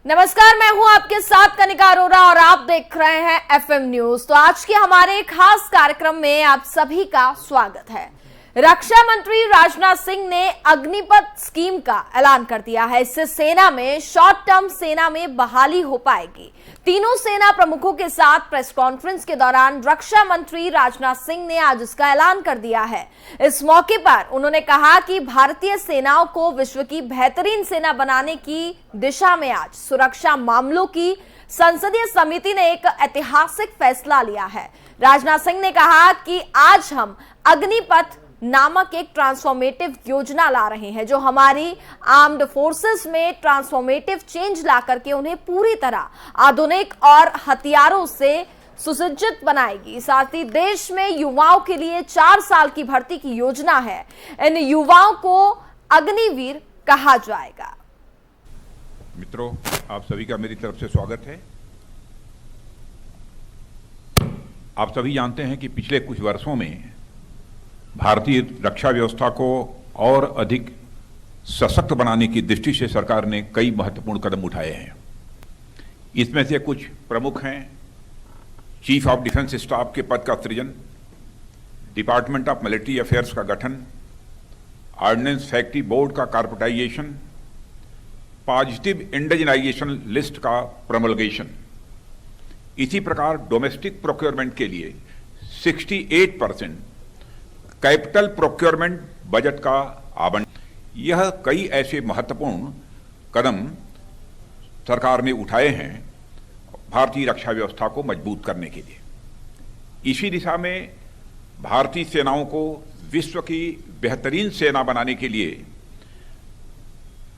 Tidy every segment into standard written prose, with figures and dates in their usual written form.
नमस्कार, मैं हूं आपके साथ कनिका अरोरा और आप देख रहे हैं एफएम न्यूज। तो आज के हमारे खास कार्यक्रम में आप सभी का स्वागत है। रक्षा मंत्री राजनाथ सिंह ने अग्निपथ स्कीम का ऐलान कर दिया है। इससे सेना में शॉर्ट टर्म सेना में बहाली हो पाएगी। तीनों सेना प्रमुखों के साथ प्रेस कॉन्फ्रेंस के दौरान रक्षा मंत्री राजनाथ सिंह ने आज इसका ऐलान कर दिया है। इस मौके पर उन्होंने कहा कि भारतीय सेनाओं को विश्व की बेहतरीन सेना बनाने की दिशा में आज सुरक्षा मामलों की संसदीय समिति ने एक ऐतिहासिक फैसला लिया है। राजनाथ सिंह ने कहा कि आज हम अग्निपथ नामक एक ट्रांसफॉर्मेटिव योजना ला रहे हैं जो हमारी आर्म्ड फोर्सेस में ट्रांसफॉर्मेटिव चेंज ला करके उन्हें पूरी तरह आधुनिक और हथियारों से सुसज्जित बनाएगी। साथ ही देश में युवाओं के लिए 4 साल की भर्ती की योजना है। इन युवाओं को अग्निवीर कहा जाएगा। मित्रों, आप सभी का मेरी तरफ से स्वागत है। आप सभी जानते हैं कि पिछले कुछ वर्षों में भारतीय रक्षा व्यवस्था को और अधिक सशक्त बनाने की दृष्टि से सरकार ने कई महत्वपूर्ण कदम उठाए हैं। इसमें से कुछ प्रमुख हैं: चीफ ऑफ डिफेंस स्टाफ के पद का सृजन, डिपार्टमेंट ऑफ मिलिट्री अफेयर्स का गठन, ऑर्डिनेंस फैक्ट्री बोर्ड का कॉर्पोरेटाइजेशन, पॉजिटिव इंडिजिनाइजेशन लिस्ट का प्रमोलगेशन। इसी प्रकार डोमेस्टिक प्रोक्योरमेंट के लिए 68% कैपिटल प्रोक्योरमेंट बजट का आवंटन। यह कई ऐसे महत्वपूर्ण कदम सरकार ने उठाए हैं भारतीय रक्षा व्यवस्था को मजबूत करने के लिए। इसी दिशा में भारतीय सेनाओं को विश्व की बेहतरीन सेना बनाने के लिए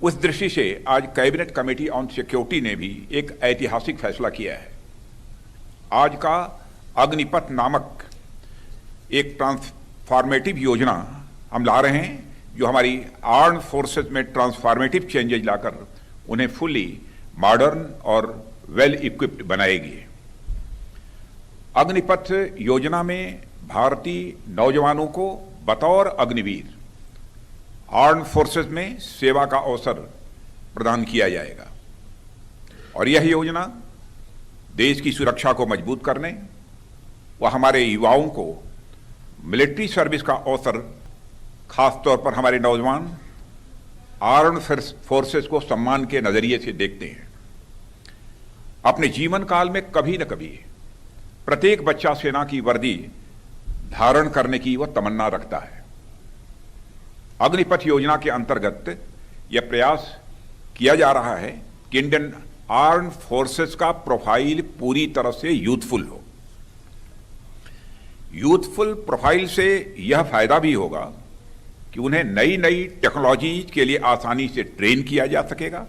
उस दृष्टि से आज कैबिनेट कमेटी ऑन सिक्योरिटी ने भी एक ऐतिहासिक फैसला किया है। आज का अग्निपथ नामक एक ट्रांसफॉर्मेटिव योजना हम ला रहे हैं जो हमारी आर्म्ड फोर्सेस में ट्रांसफॉर्मेटिव चेंजेज लाकर उन्हें फुल्ली मॉडर्न और वेल इक्विप्ड बनाएगी। अग्निपथ योजना में भारतीय नौजवानों को बतौर अग्निवीर आर्म्ड फोर्सेस में सेवा का अवसर प्रदान किया जाएगा और यह योजना देश की सुरक्षा को मजबूत करने व हमारे युवाओं को मिलिट्री सर्विस का अवसर, खासतौर पर हमारे नौजवान आर्म्ड फोर्सेस को सम्मान के नजरिए से देखते हैं। अपने जीवन काल में कभी न कभी प्रत्येक बच्चा सेना की वर्दी धारण करने की वह तमन्ना रखता है। अग्निपथ योजना के अंतर्गत यह प्रयास किया जा रहा है कि इंडियन आर्म्ड फोर्सेस का प्रोफाइल पूरी तरह से यूथफुल हो। यूथफुल प्रोफाइल से यह फायदा भी होगा कि उन्हें नई नई टेक्नोलॉजी के लिए आसानी से ट्रेन किया जा सकेगा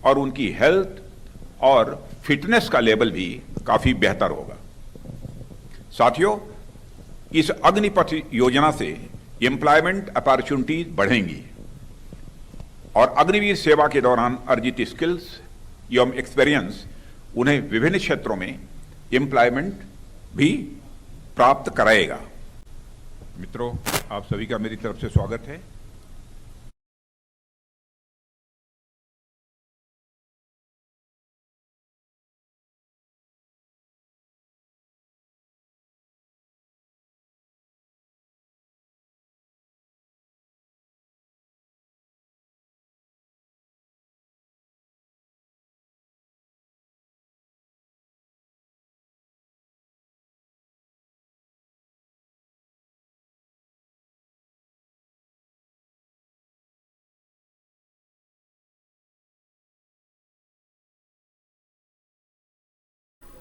और उनकी हेल्थ और फिटनेस का लेवल भी काफी बेहतर होगा। साथियों, इस अग्निपथ योजना से एम्प्लॉयमेंट अपॉर्चुनिटीज बढ़ेंगी और अग्निवीर सेवा के दौरान अर्जित स्किल्स एवं एक्सपीरियंस उन्हें विभिन्न क्षेत्रों में एम्प्लॉयमेंट भी प्राप्त कराएगा। मित्रों, आप सभी का मेरी तरफ से स्वागत है।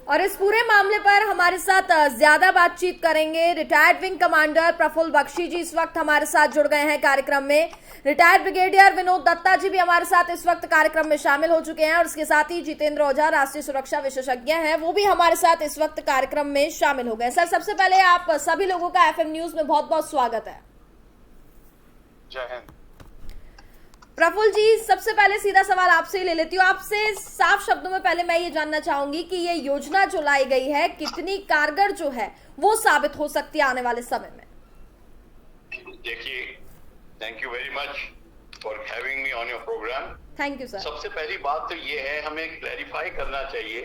और इस पूरे मामले पर हमारे साथ ज्यादा बातचीत करेंगे retired wing commander Praful Bakshi ji. इस वक्त हमारे साथ जुड़ गए हैं कार्यक्रम में। रिटायर्ड ब्रिगेडियर विनोद दत्ता जी भी हमारे साथ इस वक्त कार्यक्रम में शामिल हो चुके हैं और इसके साथ ही जितेंद्र ओझा, राष्ट्रीय सुरक्षा विशेषज्ञ हैं, वो भी हमारे साथ इस वक्त कार्यक्रम में शामिल हो गए। सर, सबसे पहले आप सभी लोगों का एफएम न्यूज में बहुत बहुत स्वागत है। जय हिंद। प्रफुल्ल जी, सबसे पहले सीधा सवाल आपसे ही ले लेती हूँ। आपसे साफ शब्दों में पहले मैं ये जानना चाहूंगी कि ये योजना जो लाई गई है कितनी कारगर जो है वो साबित हो सकती है आने वाले समय में। देखिए, thank you very much for having me on your program. Thank you sir. सबसे पहली बात तो ये है, हमें क्लैरिफाई करना चाहिए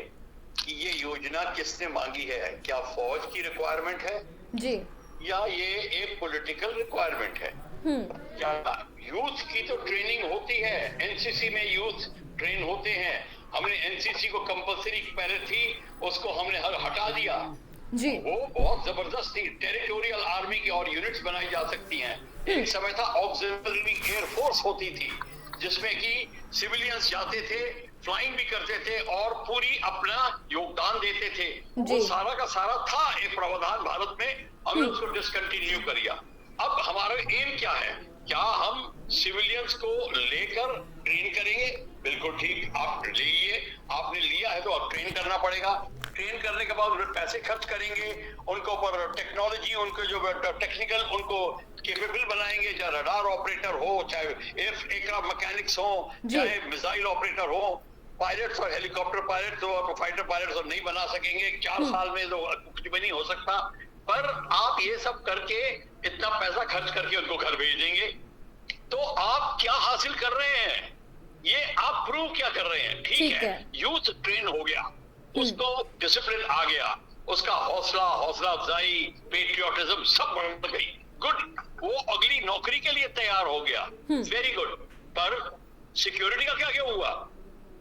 कि ये योजना किसने मांगी है। क्या फौज की रिक्वायरमेंट है जी, या ये एक पॉलिटिकल रिक्वायरमेंट है? क्या यूथ की तो ट्रेनिंग होती है, एनसीसी में यूथ ट्रेन होते हैं। हमने एनसीसी को कंपल्सरी पहले थी, उसको हमने हटा दिया जी। वो बहुत जबरदस्त थी। टेरिटोरियल आर्मी की और यूनिट्स बनाई जा सकती हैं। एक समय था ऑक्सिलरी एयर फोर्स होती थी, जिसमें कि सिविलियंस जाते थे, फ्लाइंग भी करते थे और पूरी अपना योगदान देते थे। वो सारा का सारा था एक प्रावधान भारत में, हमने उसको डिसकंटिन्यू कर दिया। अब हमारा एम क्या है? क्या हम सिविलियंस को लेकर ट्रेन करेंगे? बिल्कुल ठीक, आप लीजिए, आपने लिया है तो आप ट्रेन करना पड़ेगा। ट्रेन करने के बाद पैसे खर्च करेंगे, उनको ऊपर टेक्नोलॉजी, उनको जो टेक्निकल उनको केपेबल बनाएंगे, चाहे रडार ऑपरेटर हो, चाहे एयरक्राफ्ट मैकेनिक्स हो, चाहे मिसाइल ऑपरेटर हो। पायलट्स और हेलीकॉप्टर पायलट तो फाइटर पायलट तो नहीं बना सकेंगे, 4 साल में तो कुछ भी नहीं हो सकता। पर आप ये सब करके इतना पैसा खर्च करके उनको घर भेज देंगे, तो आप क्या हासिल कर रहे हैं? ये आप प्रूव क्या कर रहे हैं? ठीक है, यूथ ट्रेन हो गया, उसको डिसिप्लिन आ गया, उसका हौसला अफजाई, पेट्रियोटिज्म सब बढ़ गई, गुड। वो अगली नौकरी के लिए तैयार हो गया, वेरी गुड। पर सिक्योरिटी का क्या हुआ?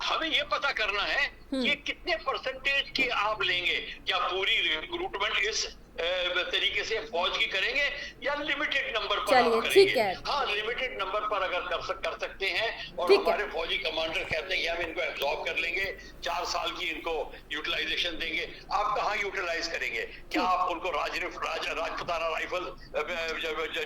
हमें ये पता करना है कि कितने परसेंटेज की आप लेंगे। क्या पूरी रिक्रूटमेंट इस तरीके से फौज की करेंगे या लिमिटेड नंबर पर आप करेंगे? हाँ, लिमिटेड नंबर पर अगर कर सकते हैं और हमारे फौजी कमांडर कहते हैं कि हम इनको एब्जॉर्ब कर लेंगे, 4 साल की इनको यूटिलाइजेशन देंगे, आप कहाँ यूटिलाइज करेंगे? क्या आप उनको राजपुताना राइफल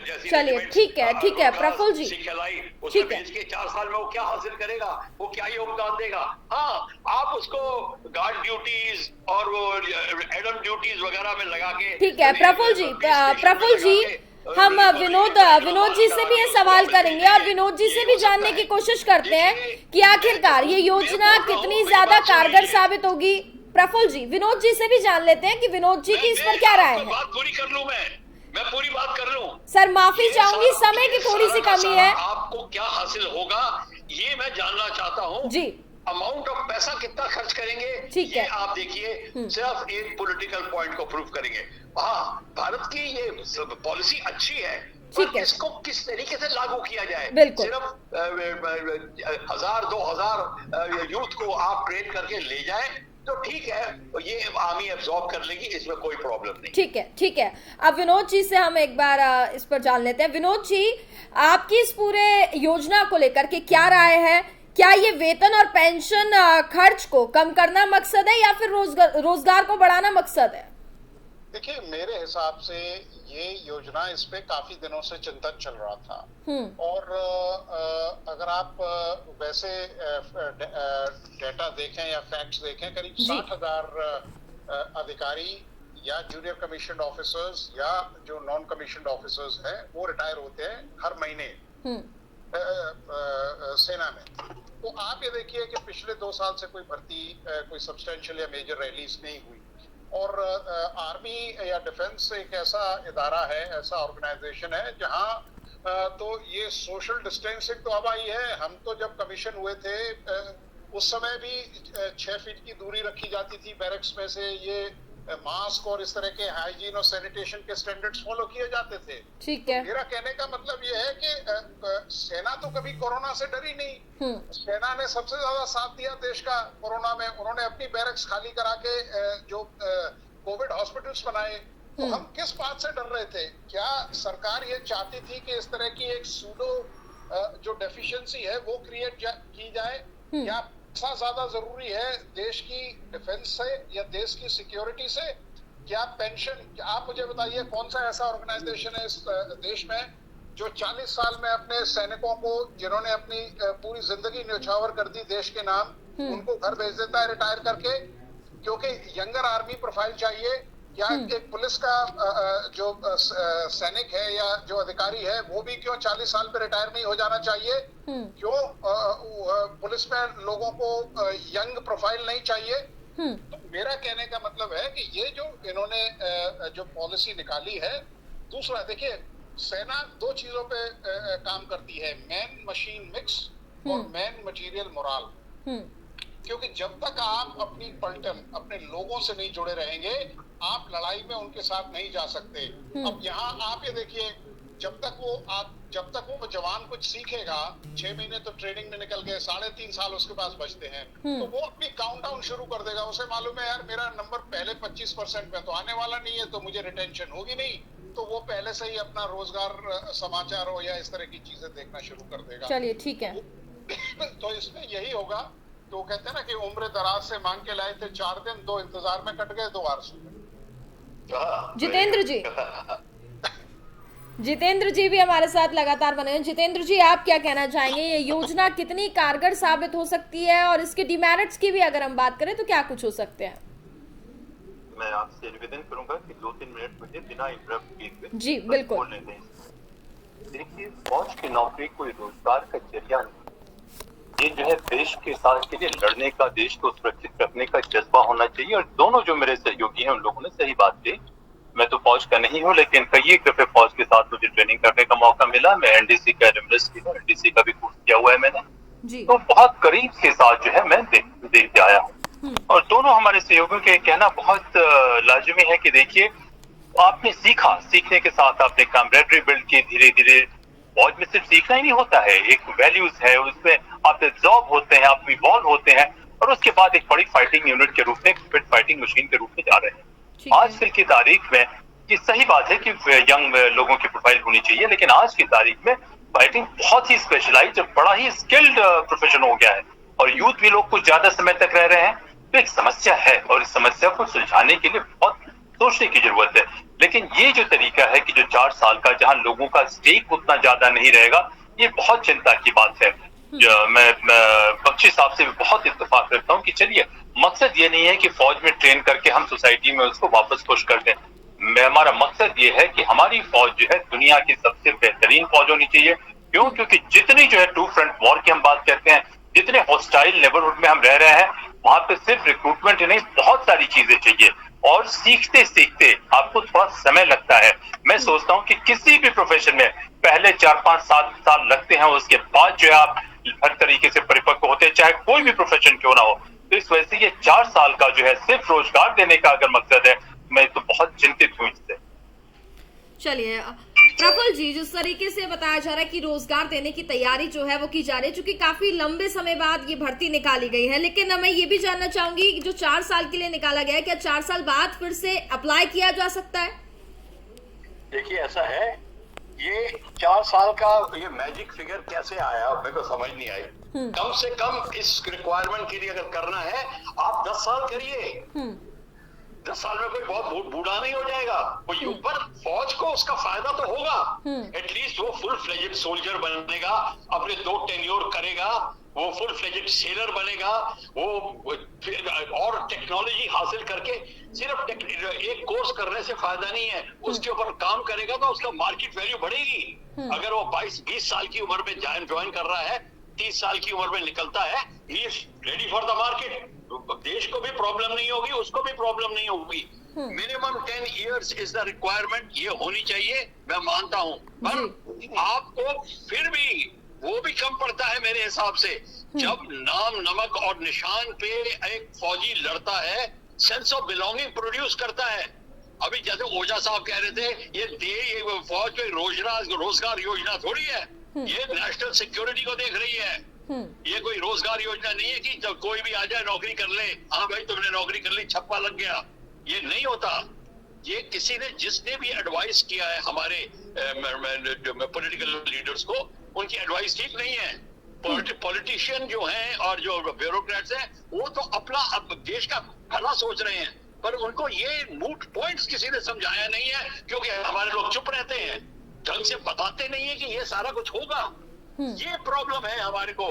जैसी, चलिए ठीक है प्रफुल्ल जी, सिखलाई उसमें भेज के 4 साल में वो क्या हासिल करेगा? वो क्या योगदान देगा? हाँ, आप उसको गार्ड ड्यूटीज और वो एडम ड्यूटीज वगैरह में लगा के, ठीक है प्रफुल्ल जी, हम विनोद जी से भी ये सवाल करेंगे और विनोद जी से भी जानने की कोशिश करते हैं कि आखिरकार ये योजना कितनी ज्यादा कारगर साबित होगी। प्रफुल्ल जी, विनोद जी से भी जान लेते हैं कि विनोद जी की इस पर क्या राय है। बात पूरी कर लूं, मैं पूरी बात कर लूं। सर माफी चाहूंगी, समय की थोड़ी सी कमी है। आपको क्या हासिल होगा ये मैं जानना चाहता हूँ जी। अमाउंट ऑफ पैसा कितना खर्च करेंगे, ठीक है, आप देखिए, सिर्फ एक पॉलिटिकल पॉइंट को प्रूव करेंगे। हाँ, भारत की ये पॉलिसी अच्छी है, पर इसको किस तरीके से लागू किया जाए। सिर्फ 1000-2000 यूथ को आप ट्रेन करके ले जाए तो ठीक है, ये आर्मी एब्जॉर्ब कर लेगी, इसमें कोई प्रॉब्लम नहीं। ठीक है। अब विनोद जी से हम एक बार इस पर जान लेते हैं। विनोद जी, आपकी इस पूरे योजना को लेकर के क्या राय है? क्या ये वेतन और पेंशन खर्च को कम करना मकसद है या फिर रोजगार को बढ़ाना मकसद है? देखिए, मेरे हिसाब से ये योजना, इस पे काफी दिनों से चिंतन चल रहा था और अगर आप वैसे डेटा देखें या फैक्ट्स देखें, करीब 60,000 अधिकारी या जूनियर कमीशन ऑफिसर्स या जो नॉन कमीशन ऑफिसर्स हैं वो रिटायर होते हैं हर महीने सेना में। तो आप ये देखिए कि पिछले 2 साल से कोई भर्ती, कोई सब्सटेंशियल या मेजर रैलीज नहीं हुई और आर्मी या डिफेंस एक ऐसा इदारा है, ऐसा ऑर्गेनाइजेशन है जहां तो ये सोशल डिस्टेंसिंग तो अब आई है। हम तो जब कमीशन हुए थे उस समय भी 6 फीट की दूरी रखी जाती थी बैरक्स में से, ये मास्क और इस तरह के हाइजीन और सैनिटेशन के स्टैंडर्ड्स फॉलो किए जाते थे। ठीक है, मेरा कहने का मतलब ये है कि सेना तो कभी कोरोना से डरी नहीं। सेना ने सबसे ज्यादा साथ दिया देश का कोरोना में। उन्होंने अपनी बैरक्स खाली करा के जो कोविड हॉस्पिटल्स बनाए। तो हम किस बात से डर रहे थे? क्या सरकार ये चाहती थी कि इस तरह की एक सूडो जो डेफिशिएंसी है वो क्रिएट की जाए? या ऐसा ज्यादा जरूरी है देश की डिफेंस से या देश की सिक्योरिटी से? क्या पेंशन, आप मुझे बताइए कौन सा ऐसा ऑर्गेनाइजेशन है इस देश में जो 40 साल में अपने सैनिकों को, जिन्होंने अपनी पूरी जिंदगी न्यौछावर कर दी देश के नाम, उनको घर भेज देता है रिटायर करके क्योंकि यंगर आर्मी प्रोफाइल चाहिए? क्या एक पुलिस का जो सैनिक है या जो अधिकारी है वो भी क्यों 40 साल पे रिटायर नहीं हो जाना चाहिए? क्यों पुलिस में लोगों को यंग प्रोफाइल नहीं चाहिए? तो मेरा कहने का मतलब है कि ये जो इन्होंने जो पॉलिसी निकाली है। दूसरा देखिए, सेना दो चीजों पे काम करती है, मैन मशीन मिक्स और मैन मटेरियल मोराल। क्योंकि जब तक आप अपनी पलटन अपने लोगों से नहीं जुड़े रहेंगे, आप लड़ाई में उनके साथ नहीं जा सकते। अब यहाँ आप ये देखिए, जब तक वो जवान कुछ सीखेगा, 6 महीने तो ट्रेनिंग में निकल गए, 3.5 साल उसके पास बचते हैं, तो वो अपनी काउंटडाउन शुरू कर देगा। उसे मालूम है यार मेरा नंबर पहले 25% में तो आने वाला नहीं है, तो मुझे रिटेंशन होगी नहीं, तो वो पहले से ही अपना रोजगार समाचार हो या इस तरह की चीजें देखना शुरू कर देगा। चलिए ठीक है। तो इसमें यही होगा, तो कहते हैं ना कि उम्र दराज से मांग के लाए थे 4 दिन, 2 इंतजार में कट गए, 2 आरसू में। जितेंद्र जी भी हमारे साथ लगातार बने हैं। जितेंद्र जी, आप क्या कहना चाहेंगे, ये योजना कितनी कारगर साबित हो सकती है, और इसके डिमेरिट्स की भी अगर हम बात करें तो क्या कुछ हो सकते हैं? मैं आपसे निवेदन करूंगा कि 2-3 मिनट मुझे बिना इंटरप्ट किए जी बिल्कुल बोलने दें। देखिए, फौज की नौकरी कोई रोजगार का जरिया नहीं, ये जो है देश के साथ के लिए लड़ने का, देश को सुरक्षित रखने का जज्बा होना चाहिए। और दोनों जो मेरे सहयोगी हैं उन लोगों ने सही बात की। मैं तो फौज का नहीं हूँ, लेकिन कई एक दफे फौज के साथ मुझे ट्रेनिंग करने का मौका मिला। मैं एनडीसी का एनडीसी का भी कोर्स किया हुआ है मैंने जी। तो बहुत करीब के साथ जो है मैं देखते आया हूँ। और दोनों हमारे सहयोगियों के कहना बहुत लाजमी है कि देखिए, आपने सीखा, सीखने के साथ आपने कैमरेडरी बिल्ड की, धीरे धीरे। फौज में सिर्फ सीखना ही नहीं होता है, एक वैल्यूज है, उसमें आप एब्जॉर्ब होते हैं, आप इवॉल्व होते हैं, और उसके बाद एक बड़ी फाइटिंग यूनिट के रूप में, फिट फाइटिंग मशीन के रूप में जा रहे हैं। आजकल की तारीख में ये सही बात है कि यंग लोगों की प्रोफाइल होनी चाहिए, लेकिन आज की तारीख में फाइटिंग बहुत ही स्पेशलाइज्ड, बड़ा ही स्किल्ड प्रोफेशन हो गया है, और यूथ भी लोग कुछ ज्यादा समय तक रह रहे हैं। तो एक समस्या है, और इस समस्या को सुलझाने के लिए बहुत सोचने की जरूरत है। लेकिन ये जो तरीका है कि जो 4 साल का, जहां लोगों का स्टेक उतना ज्यादा नहीं रहेगा, ये बहुत चिंता की बात है। मैं बख्शी साहब से भी बहुत इत्तेफाक करता हूँ कि चलिए, मकसद ये नहीं है कि फौज में ट्रेन करके हम सोसाइटी में उसको वापस खुश कर दें। हमारा मकसद ये है कि हमारी फौज जो है दुनिया की सबसे बेहतरीन फौज होनी चाहिए। क्यों? क्योंकि जितनी जो है 2 फ्रंट वॉर की हम बात करते हैं, जितने हॉस्टाइल नेबरहुड में हम रह रहे हैं, वहां पे सिर्फ रिक्रूटमेंट ही नहीं, बहुत सारी चीजें चाहिए, और सीखते सीखते आपको थोड़ा समय लगता है। मैं सोचता हूँ कि किसी भी प्रोफेशन में पहले 4, 5, 7 साल लगते हैं, उसके बाद जो है आप हर तरीके से परिपक्व होते हैं, चाहे कोई भी प्रोफेशन क्यों ना हो। तो इस वजह से ये 4 साल का जो है सिर्फ रोजगार देने का अगर मकसद है, मैं तो बहुत चिंतित हूँ इससे। चलिए प्रफुल्ल जी, जिस तरीके से बताया जा रहा है कि रोजगार देने की तैयारी जो है वो की जा रही है, चूंकि काफी लंबे समय बाद ये भर्ती निकाली गई है, लेकिन मैं ये भी जानना चाहूंगी कि जो 4 साल के लिए निकाला गया है, क्या 4 साल बाद फिर से अप्लाई किया जा सकता है? देखिए, ऐसा है, ये 4 साल का ये मैजिक फिगर कैसे आया मेरे को समझ नहीं आई। कम से कम इस रिक्वायरमेंट के लिए अगर करना है, आप 10 साल करिए। 10 साल में कोई बहुत बूढ़ा नहीं हो जाएगा, पर फौज को उसका फायदा तो होगा। एटलीस्ट वो फुल फ्लेजेड सोल्जर बनेगा, अपने 2 टेन्योर करेगा, वो फुल फ्लेजेड सेलर बनेगा, वो और टेक्नोलॉजी हासिल करके, सिर्फ एक कोर्स करने से फायदा नहीं है, उसके ऊपर काम करेगा तो उसका मार्केट वैल्यू बढ़ेगी। अगर वो 22-20 साल की उम्र में ज्वाइन कर रहा है, 30 साल की उम्र में निकलता है, he is ready for the market. देश को भी प्रॉब्लम नहीं होगी, उसको भी प्रॉब्लम नहीं होगी। Minimum 10 years is the requirement, ये होनी चाहिए, मैं मानता हूँ। पर आपको फिर भी वो भी कम पड़ता है मेरे हिसाब से। जब नाम, नमक और निशान पे एक फौजी लड़ता है, सेंस ऑफ बिलोंगिंग प्रोड्यूस करता है। अभी जैसे ओझा साहब कह रहे थे, ये फौज पे रोजगार योजना थोड़ी है, ये नेशनल सिक्योरिटी को देख रही है। ये कोई रोजगार योजना नहीं है कि जब कोई भी आ जाए नौकरी कर ले, हाँ भाई तुमने नौकरी कर ली, छप्पा लग गया। ये नहीं होता। ये किसी ने, जिसने भी एडवाइस किया है हमारे पॉलिटिकल लीडर्स को, उनकी एडवाइस ठीक नहीं है। पॉलिटिशियन जो हैं और जो ब्यूरोक्रेट्स हैं, वो तो अपना देश का भला सोच रहे हैं, पर उनको ये मूट पॉइंट्स किसी ने समझाया नहीं है, क्योंकि हमारे लोग चुप रहते हैं, ढंग से बताते नहीं है कि ये सारा कुछ होगा। ये प्रॉब्लम है हमारे को।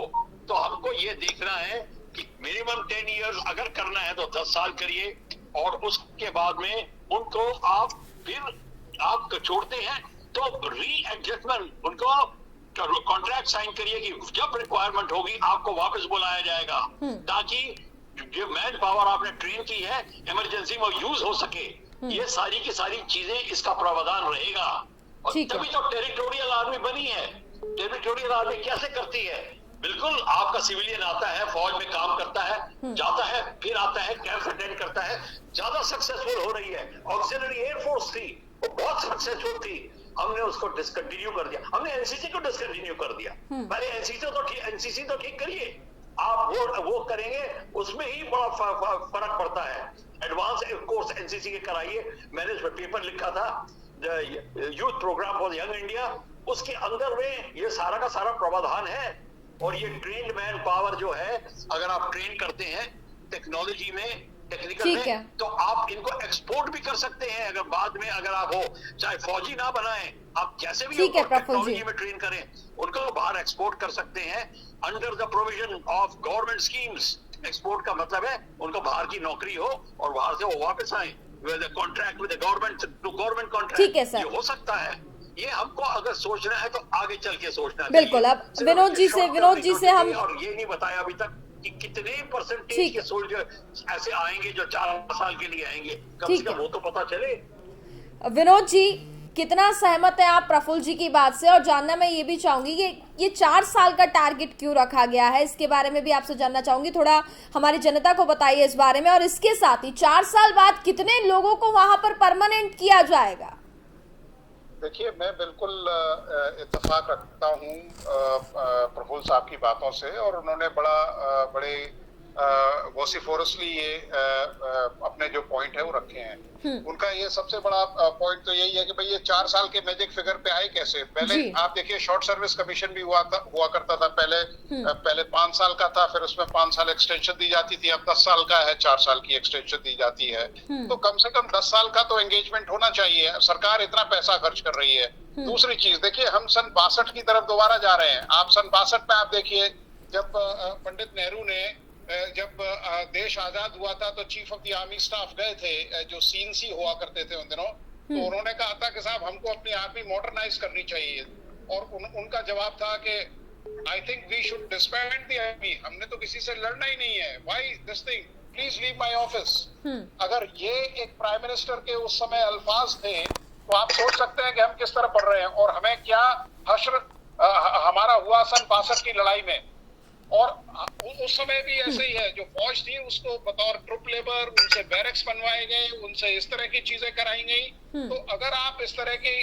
तो हमको ये देखना है कि मिनिमम 10 इयर्स अगर करना है तो 10 साल करिए, और उसके बाद में उनको आप छोड़ते हैं तो री एडजस्टमेंट, उनको कॉन्ट्रैक्ट साइन करिए कि जब रिक्वायरमेंट होगी आपको वापस बुलाया जाएगा, ताकि जो मैन पावर आपने ट्रेन की है इमरजेंसी में यूज हो सके। ये सारी की सारी चीजें, इसका प्रावधान रहेगा। और तभी जो टेरिटोरियल आर्मी बनी है। टेरिटोरियल आर्मी कैसे करती है? बिल्कुल, आपका सिविलियन आता है, फौज में काम करता है, जाता है, फिर आता है, कैंप अटेंड करता है, ज्यादा सक्सेसफुल हो रही है। ऑक्सिलरी एयरफोर्स थी, वो बहुत सक्सेसफुल थी, हमने उसको डिसकंटिन्यू कर दिया, हमने एनसीसी को डिसकंटिन्यू कर दिया। पहले एनसीसी तो ठीक करिए, आप वो करेंगे, उसमें ही बड़ा फर्क पड़ता है। एडवांस कोर्स एनसीसी के कराइए। मैंने उसमें पेपर लिखा था, youth programme for young India, उसके अंदर में ये सारा का सारा प्रावधान है। और ये ट्रेन्ड मैन पावर जो है, अगर आप ट्रेन करते हैं टेक्नोलॉजी में, टेक्निकल में, तो आप इनको एक्सपोर्ट भी कर सकते हैं। अगर बाद में अगर आप हो, चाहे फौजी ना बनाएं, आप कैसे भी टेक्नोलॉजी में ट्रेन करें, उनको बाहर एक्सपोर्ट कर सकते हैं under the provision of government schemes. Export का मतलब है उनको बाहर की नौकरी हो और बाहर से वो वापस आए with contract with government, to government contract. ये हो सकता है। ये हमको अगर सोचना है तो आगे चल के सोचना है। बिल्कुल। अब विनोद जी से हम, और ये नहीं बताया अभी तक कि कितने परसेंटेज के सोल्जर ऐसे आएंगे जो 4 साल के लिए आएंगे, कम से कम वो तो पता चले। विनोद जी, कितना सहमत है आप प्रफुल्ल जी की बात से? और जानना मैं ये भी चाहूंगी कि ये 4 साल का टारगेट क्यों रखा गया है, इसके बारे में भी आपसे जानना चाहूंगी। थोड़ा हमारी जनता को बताइए इस बारे में। और इसके साथ ही 4 साल बाद कितने लोगों को वहां पर परमानेंट किया जाएगा? देखिए, मैं बिल्कुल इत्तेफाक रखता हूँ प्रफुल्ल साहब की बातों से, और उन्होंने बड़े वोसिफोरसली ये अपने जो पॉइंट है वो रखे हैं। उनका ये सबसे बड़ा पॉइंट तो यही है कि भाई ये 4 साल के मैजिक फिगर पे आए कैसे। पहले आप देखिए, शॉर्ट सर्विस कमीशन भी हुआ करता था पहले 5 साल का था, फिर उसमें 5 साल एक्सटेंशन दी जाती थी, अब 10 साल का है, 4 साल की एक्सटेंशन दी जाती है। तो कम से कम 10 साल का तो एंगेजमेंट होना चाहिए। सरकार इतना पैसा खर्च कर रही है। दूसरी चीज देखिए, हम सन 62 की तरफ दोबारा जा रहे हैं। आप सन 62 में आप देखिए, जब पंडित नेहरू ने जब देश आजाद हुआ था तो chief of the army staff गए थे, जो सीएनसी हुआ करते थे उन दिनों, तो उन्होंने कहा था कि साहब हमको अपनी आर्मी मॉडर्नाइज करनी चाहिए। और उनका जवाब था कि I think we should disband the army. हमने तो किसी से लड़ना ही नहीं है, why this thing, please leave my office. अगर ये एक प्राइम मिनिस्टर के उस समय अल्फाज थे, तो आप सोच सकते हैं कि हम किस तरह पढ़ रहे हैं और हमें क्या हश्र हमारा हुआ सन 62 की लड़ाई में। और उस समय भी ऐसे ही है, जो फौज थी उसको बतौर ट्रुप लेबर उनसे बैरक्स बनवाए गए, उनसे इस तरह की चीजें कराई गई। तो अगर आप इस तरह की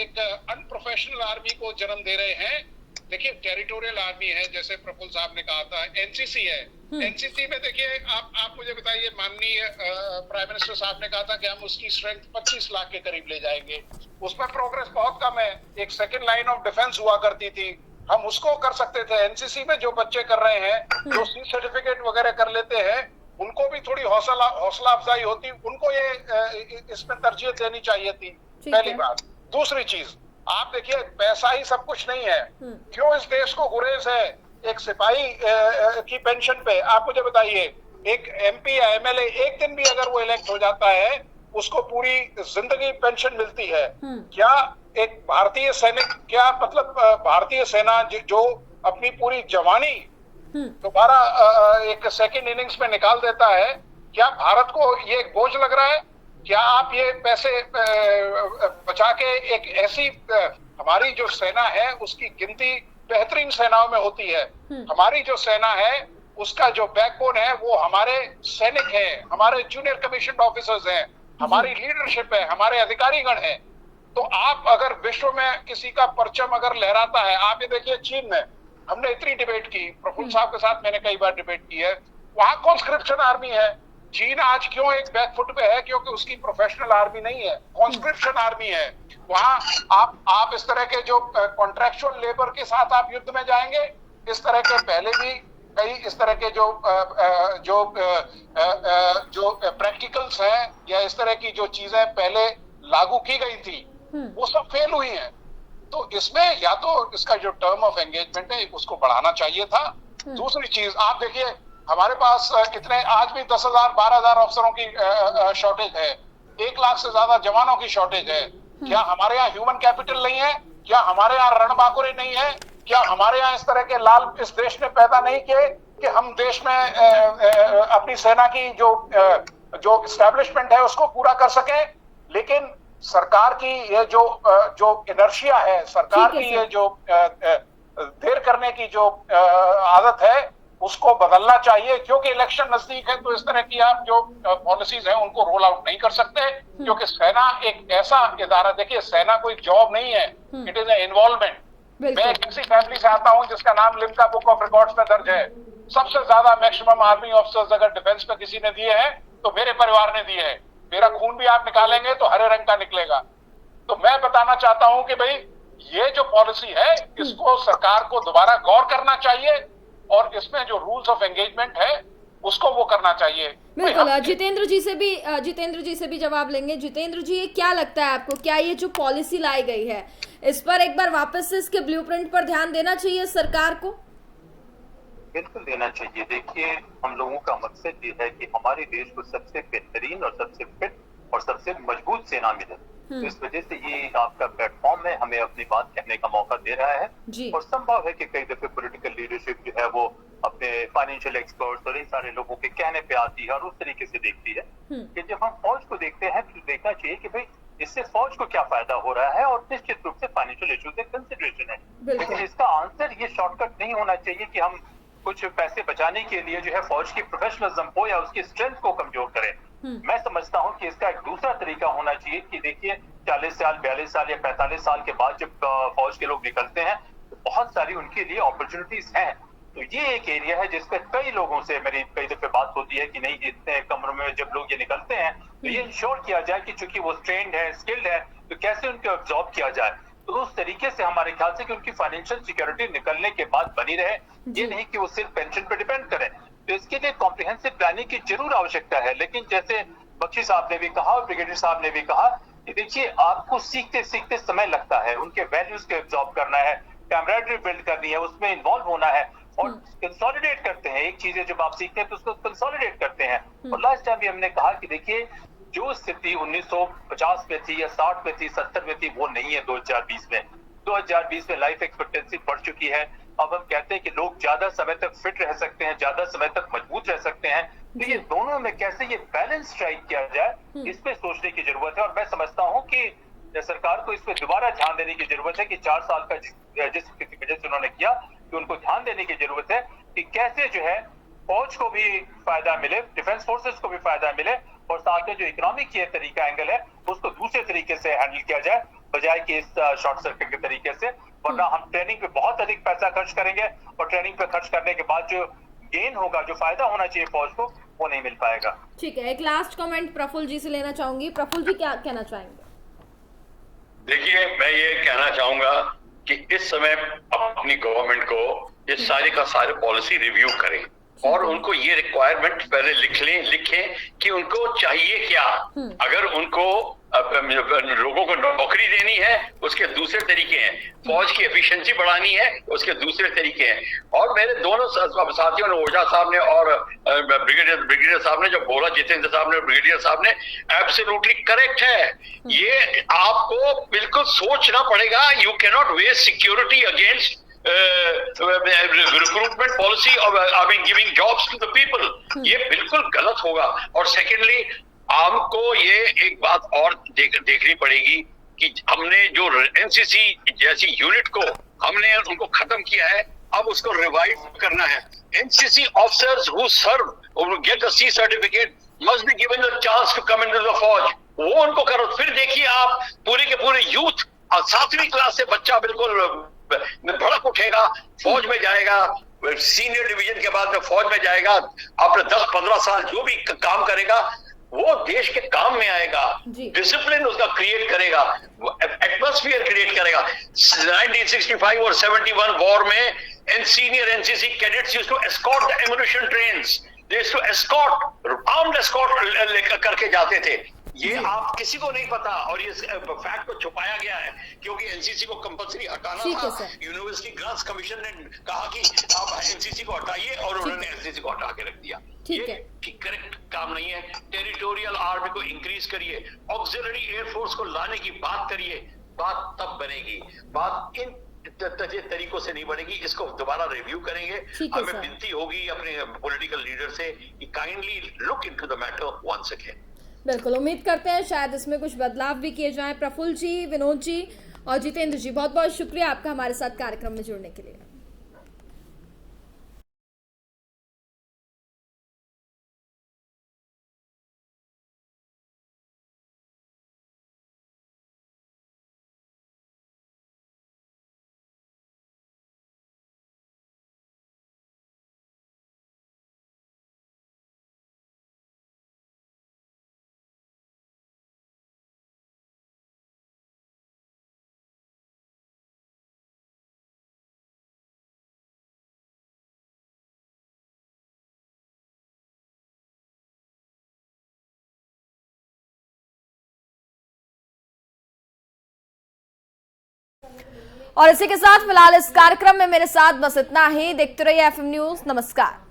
एक अनप्रोफेशनल आर्मी को जन्म दे रहे हैं, देखिए टेरिटोरियल आर्मी है, जैसे प्रफुल्ल साहब ने कहा था, एनसीसी है। एनसीसी में देखिए, आप मुझे बताइए, माननीय प्राइम मिनिस्टर साहब ने कहा था कि हम उसकी स्ट्रेंथ 25 लाख के करीब ले जाएंगे। उसमें प्रोग्रेस बहुत कम है। एक सेकेंड लाइन ऑफ डिफेंस हुआ करती थी, हम उसको कर सकते थे। एनसीसी में जो बच्चे कर रहे हैं, जो सी सर्टिफिकेट वगैरह कर लेते हैं, उनको भी थोड़ी हौसला अफजाई होती, उनको ये इसमें तरजीह देनी चाहिए थी, पहली बात। दूसरी चीज, आप देखिए, पैसा ही सब कुछ नहीं है। क्यों इस देश को गुरेज है एक सिपाही की पेंशन पे? आप मुझे बताइए, एक एमपी या एमएलए एक दिन भी अगर वो इलेक्ट हो जाता है, उसको पूरी जिंदगी पेंशन मिलती है। क्या एक भारतीय सैनिक, क्या मतलब भारतीय सेना जो अपनी पूरी जवानी दोबारा एक सेकंड इनिंग्स में निकाल देता है, क्या भारत को ये एक बोझ लग रहा है? क्या आप ये पैसे बचा के एक ऐसी हमारी जो सेना है उसकी गिनती बेहतरीन सेनाओं में होती है। हमारी जो सेना है उसका जो बैकबोन है वो हमारे सैनिक हैं, हमारे जूनियर कमीशन ऑफिसर्स हैं, हमारी लीडरशिप है, हमारे अधिकारीगण हैं। तो आप अगर विश्व में किसी का परचम अगर लहराता है, आप ये देखिए चीन में, हमने इतनी डिबेट की, प्रफुल्ल साहब के साथ मैंने कई बार डिबेट की है, वहां कॉन्स्क्रिप्शन आर्मी है। चीन आज क्यों एक बैकफुट पे है? क्योंकि उसकी प्रोफेशनल आर्मी नहीं है, कॉन्स्क्रिप्शन आर्मी है। वहां आप इस तरह के जो कॉन्ट्रैक्चुअल लेबर के साथ आप युद्ध में जाएंगे। इस तरह के पहले भी कई इस तरह के जो प्रैक्टिकल्स हैं या इस तरह की जो चीजें पहले लागू की गई थी, वो सब फेल हुई हैं। तो इसमें या तो इसका जो टर्म ऑफ एंगेजमेंट है उसको बढ़ाना चाहिए था। दूसरी चीज, आप देखिए, हमारे पास कितने आज भी 10,000 12,000 अफसरों की शॉर्टेज है, 1 लाख से ज्यादा जवानों की शॉर्टेज है। क्या हमारे यहाँ ह्यूमन कैपिटल नहीं है? क्या हमारे यहाँ रणबांकुरे नहीं है? क्या हमारे यहाँ इस तरह के लाल इस देश ने पैदा नहीं किए कि हम देश में अपनी सेना की जो एस्टेब्लिशमेंट है उसको पूरा कर सके? लेकिन सरकार की ये जो इनर्शिया है, सरकार की ये जो देर करने की जो आदत है, उसको बदलना चाहिए। क्योंकि इलेक्शन नजदीक है तो इस तरह की आप जो पॉलिसीज हैं उनको रोल आउट नहीं कर सकते, क्योंकि सेना एक ऐसा इदारा, देखिए सेना कोई जॉब नहीं है, इट इज ए इन्वॉल्वमेंट। मैं एक ऐसी फैमिली से आता हूं जिसका नाम लिम्का बुक ऑफ रिकॉर्ड्स में दर्ज है। सबसे ज्यादा मैक्सिमम आर्मी ऑफिसर्स अगर डिफेंस में किसी ने दिए हैं तो मेरे परिवार ने दिए हैं। मेरा खून भी आप निकालेंगे तो हरे रंग का निकलेगा। तो मैं बताना चाहता हूं कि भाई ये जो पॉलिसी है इसको सरकार को दोबारा गौर करना चाहिए और इसमें जो रूल्स ऑफ एंगेजमेंट है उसको वो करना चाहिए। बिल्कुल। जितेंद्र जी से भी जवाब लेंगे। जितेंद्र जी, क्या लगता है आपको, क्या ये जो पॉलिसी लाई गई है इस पर एक बार वापस से इसके ब्लूप्रिंट पर ध्यान देना चाहिए सरकार को? बिल्कुल देना चाहिए। देखिए, हम लोगों का मकसद ये है कि हमारे देश को सबसे बेहतरीन और सबसे फिट और सबसे मजबूत सेना मिले। तो इस वजह से ये आपका प्लेटफॉर्म है, हमें अपनी बात कहने का मौका दे रहा है। और संभव है कि कई दफे पॉलिटिकल लीडरशिप जो है वो अपने फाइनेंशियल एक्सपर्ट्स और इन सारे लोगों के कहने पे आती है और उस तरीके से देखती है कि जब हम फौज को देखते हैं तो देखना चाहिए कि भाई इससे फौज को क्या फायदा हो रहा है, और निश्चित रूप से फाइनेंशियल इश्यूज एक कंसिडरेशन है। लेकिन इसका आंसर ये शॉर्टकट नहीं होना चाहिए कि हम कुछ पैसे बचाने के लिए जो है फौज की प्रोफेशनलिज्म को या उसकी स्ट्रेंथ को कमजोर करें। मैं समझता हूं कि इसका एक दूसरा तरीका होना चाहिए कि देखिए 40 साल 42 साल या 45 साल के बाद जब फौज के लोग निकलते हैं तो बहुत सारी उनके लिए अपॉर्चुनिटीज हैं। तो ये एक एरिया है जिस पर कई लोगों से मेरी कई दफे बात होती है कि नहीं, इतने कम उम्र में जब लोग ये निकलते हैं तो ये इंश्योर किया जाए कि चूंकि वो ट्रेंड है, स्किल्ड है, तो कैसे उनको एब्जॉर्ब किया जाए। तो उस तरीके से हमारे ख्याल से कि उनकी फाइनेंशियल सिक्योरिटी निकलने के बाद बनी रहे, ये नहीं कि वो सिर्फ पेंशन पे डिपेंड करें। तो इसके लिए कॉम्प्रिहेंसिव प्लानिंग की जरूर आवश्यकता है। लेकिन जैसे बख्शी साहब ने भी कहा और ब्रिगेडियर साहब ने भी कहा कि देखिए आपको सीखते सीखते समय लगता है, उनके वैल्यूज को एब्जॉर्ब करना है, कैमराडरी बिल्ड करनी है, उसमें इन्वॉल्व होना है और कंसोलिडेट करते हैं। एक चीज है जब आप सीखते हैं तो उसको कंसोलिडेट करते हैं। और लास्ट टाइम भी हमने कहा कि देखिए जो स्थिति 1950 में थी या 60 में थी, 70 में थी, वो नहीं है 2020 में। 2020 में लाइफ एक्सपेक्टेंसी बढ़ चुकी है। अब हम कहते हैं कि लोग ज्यादा समय तक फिट रह सकते हैं, ज्यादा समय तक मजबूत रह सकते हैं। तो ये दोनों में कैसे ये बैलेंस स्ट्राइक किया जाए, इस पे सोचने की जरूरत है। और मैं समझता हूँ कि सरकार को इस पे दोबारा ध्यान देने की जरूरत है कि 4 साल का जिस वजह से उन्होंने किया कि उनको ध्यान देने की जरूरत है कि कैसे जो है फौज को भी फायदा मिले, डिफेंस फोर्सेस को भी फायदा मिले, और साथ में जो इकोनॉमिक ये तरीका एंगल है उसको दूसरे तरीके से हैंडल किया जाए बजाय कि इस शॉर्ट सर्किट के तरीके से। वरना हम ट्रेनिंग पे बहुत अधिक पैसा खर्च करेंगे और ट्रेनिंग पे खर्च करने के बाद जो गेन होगा, जो फायदा होना चाहिए फौज को, वो नहीं मिल पाएगा। ठीक है, एक लास्ट कमेंट प्रफुल्ल जी से लेना चाहूंगी। प्रफुल्ल जी क्या कहना चाहेंगे? देखिए, मैं ये कहना चाहूंगा कि इस समय अपनी गवर्नमेंट को ये सारे का सारे पॉलिसी रिव्यू करें और उनको ये रिक्वायरमेंट पहले लिखें कि उनको चाहिए क्या। अगर उनको लोगों को नौकरी देनी है उसके दूसरे तरीके हैं, फौज की एफिशिएंसी बढ़ानी है उसके दूसरे तरीके हैं। और मेरे दोनों साथियों ने, ओझा साहब ने और ब्रिगेडियर साहब ने जो बोला, जितेंद्र साहब ने और ब्रिगेडियर साहब ने, एब्सोल्युटली करेक्ट है। ये आपको बिल्कुल सोचना पड़ेगा। You cannot waste security against recruitment policy और giving jobs to the people. ये बिल्कुल गलत होगा। और सेकेंडली हमको ये एक बात और देखनी पड़ेगी कि हमने जो एनसीसी जैसी यूनिट को हमने उनको खत्म किया है, अब उसको रिवाइव करना है। NCC officers who serve get a C certificate must be given the chance to come into the फौज। वो उनको करो। फिर देखिए आप पूरे के पूरे यूथ 7वीं क्लास से बच्चा बिल्कुल भड़क उठेगा, फौज में जाएगा, सीनियर डिवीजन के बाद में फौज में जाएगा, अपने 10-15 साल जो भी काम करेगा वो देश के काम में आएगा, डिसिप्लिन उसका क्रिएट करेगा, एटमॉस्फेयर क्रिएट करेगा। 1965 और 71 वॉर में senior NCC cadets used to escort the ammunition trains, they used to escort, armed escort करके जाते थे। ये आप किसी को नहीं पता और ये फैक्ट को छुपाया गया है क्योंकि एनसीसी को कंपलसरी हटाना था। यूनिवर्सिटी ग्रांट्स कमीशन ने कहा कि आप एनसीसी को हटाइए और उन्होंने एनसीसी को हटा के रख दिया। ये करेक्ट काम नहीं है। टेरिटोरियल आर्मी को इंक्रीज करिए, ऑक्सिलरी एयरफोर्स को लाने की बात करिए, बात तब बनेगी। बात इन तरीकों से नहीं बनेगी। इसको दोबारा रिव्यू करेंगे। हमें विनती होगी अपने पॉलिटिकल लीडर से कि kindly look into the matter once again. बिल्कुल, उम्मीद करते हैं शायद इसमें कुछ बदलाव भी किए जाएं। प्रफुल्ल जी, विनोद जी और जितेंद्र जी, बहुत बहुत शुक्रिया आपका हमारे साथ कार्यक्रम में जुड़ने के लिए। और इसी के साथ फिलहाल इस कार्यक्रम में मेरे साथ बस इतना ही। देखते रहिए एफएम न्यूज। नमस्कार।